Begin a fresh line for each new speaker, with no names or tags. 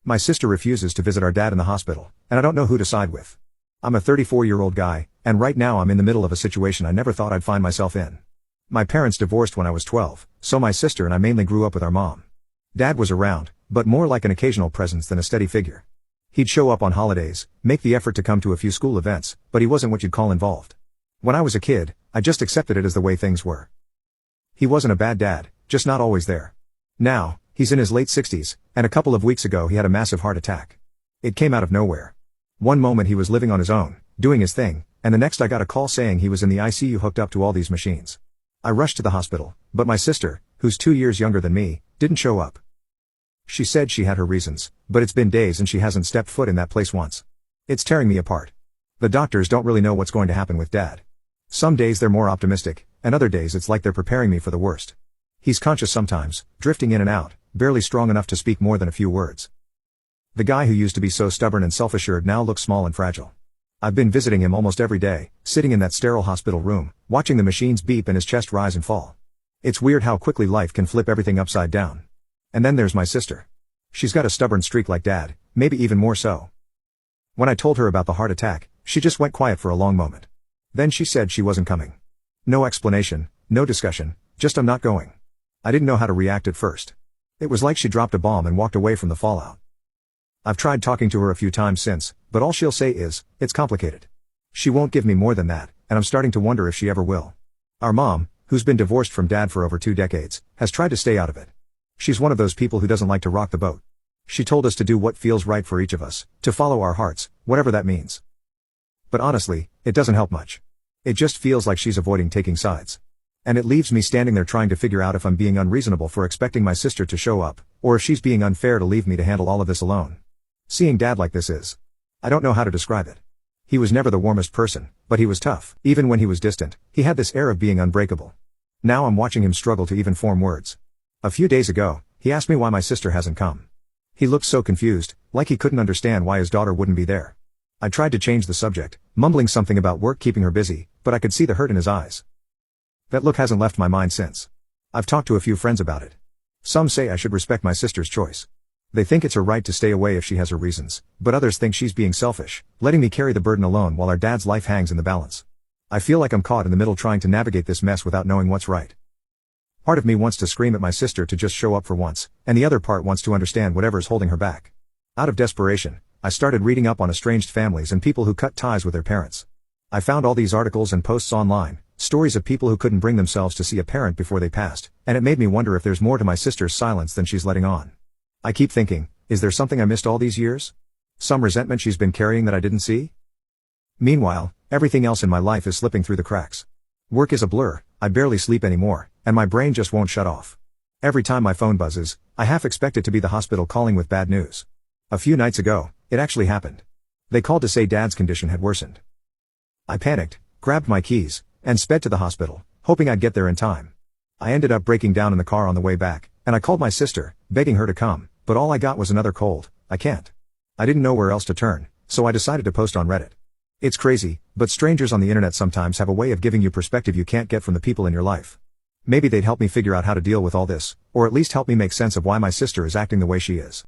My sister refuses to visit our dad in the hospital, and I don't know who to side with. I'm a 34-year-old guy, and right now I'm in the middle of a situation I never thought I'd find myself in. My parents divorced when I was 12, so my sister and I mainly grew up with our mom. Dad was around, but more like an occasional presence than a steady figure. He'd show up on holidays, make the effort to come to a few school events, but he wasn't what you'd call involved. When I was a kid, I just accepted it as the way things were. He wasn't a bad dad, just not always there. Now, he's in his late 60s, and a couple of weeks ago he had a massive heart attack. It came out of nowhere. One moment he was living on his own, doing his thing, and the next I got a call saying he was in the ICU hooked up to all these machines. I rushed to the hospital, but my sister, who's 2 years younger than me, didn't show up. She said she had her reasons, but it's been days and she hasn't stepped foot in that place once. It's tearing me apart. The doctors don't really know what's going to happen with Dad. Some days they're more optimistic, and other days it's like they're preparing me for the worst. He's conscious sometimes, drifting in and out, barely strong enough to speak more than a few words. The guy who used to be so stubborn and self-assured now looks small and fragile. I've been visiting him almost every day, sitting in that sterile hospital room, watching the machines beep and his chest rise and fall. It's weird how quickly life can flip everything upside down. And then there's my sister. She's got a stubborn streak like Dad, maybe even more so. When I told her about the heart attack, she just went quiet for a long moment. Then she said she wasn't coming. No explanation, no discussion, just I'm not going. I didn't know how to react at first. It was like she dropped a bomb and walked away from the fallout. I've tried talking to her a few times since, but all she'll say is, it's complicated. She won't give me more than that, and I'm starting to wonder if she ever will. Our mom, who's been divorced from Dad for over 2 decades, has tried to stay out of it. She's one of those people who doesn't like to rock the boat. She told us to do what feels right for each of us, to follow our hearts, whatever that means. But honestly, it doesn't help much. It just feels like she's avoiding taking sides. And it leaves me standing there trying to figure out if I'm being unreasonable for expecting my sister to show up, or if she's being unfair to leave me to handle all of this alone. Seeing Dad like this is. I don't know how to describe it. He was never the warmest person, but he was tough. Even when he was distant, he had this air of being unbreakable. Now I'm watching him struggle to even form words. A few days ago, he asked me why my sister hasn't come. He looked so confused, like he couldn't understand why his daughter wouldn't be there. I tried to change the subject, mumbling something about work keeping her busy, but I could see the hurt in his eyes. That look hasn't left my mind since. I've talked to a few friends about it. Some say I should respect my sister's choice. They think it's her right to stay away if she has her reasons, but others think she's being selfish, letting me carry the burden alone while our dad's life hangs in the balance. I feel like I'm caught in the middle trying to navigate this mess without knowing what's right. Part of me wants to scream at my sister to just show up for once, and the other part wants to understand whatever's holding her back. Out of desperation, I started reading up on estranged families and people who cut ties with their parents. I found all these articles and posts online, stories of people who couldn't bring themselves to see a parent before they passed, and it made me wonder if there's more to my sister's silence than she's letting on. I keep thinking, is there something I missed all these years? Some resentment she's been carrying that I didn't see? Meanwhile, everything else in my life is slipping through the cracks. Work is a blur, I barely sleep anymore, and my brain just won't shut off. Every time my phone buzzes, I half expect it to be the hospital calling with bad news. A few nights ago, it actually happened. They called to say Dad's condition had worsened. I panicked, grabbed my keys, and sped to the hospital, hoping I'd get there in time. I ended up breaking down in the car on the way back, and I called my sister, begging her to come, but all I got was another cold, I can't. I didn't know where else to turn, so I decided to post on Reddit. It's crazy, but strangers on the internet sometimes have a way of giving you perspective you can't get from the people in your life. Maybe they'd help me figure out how to deal with all this, or at least help me make sense of why my sister is acting the way she is.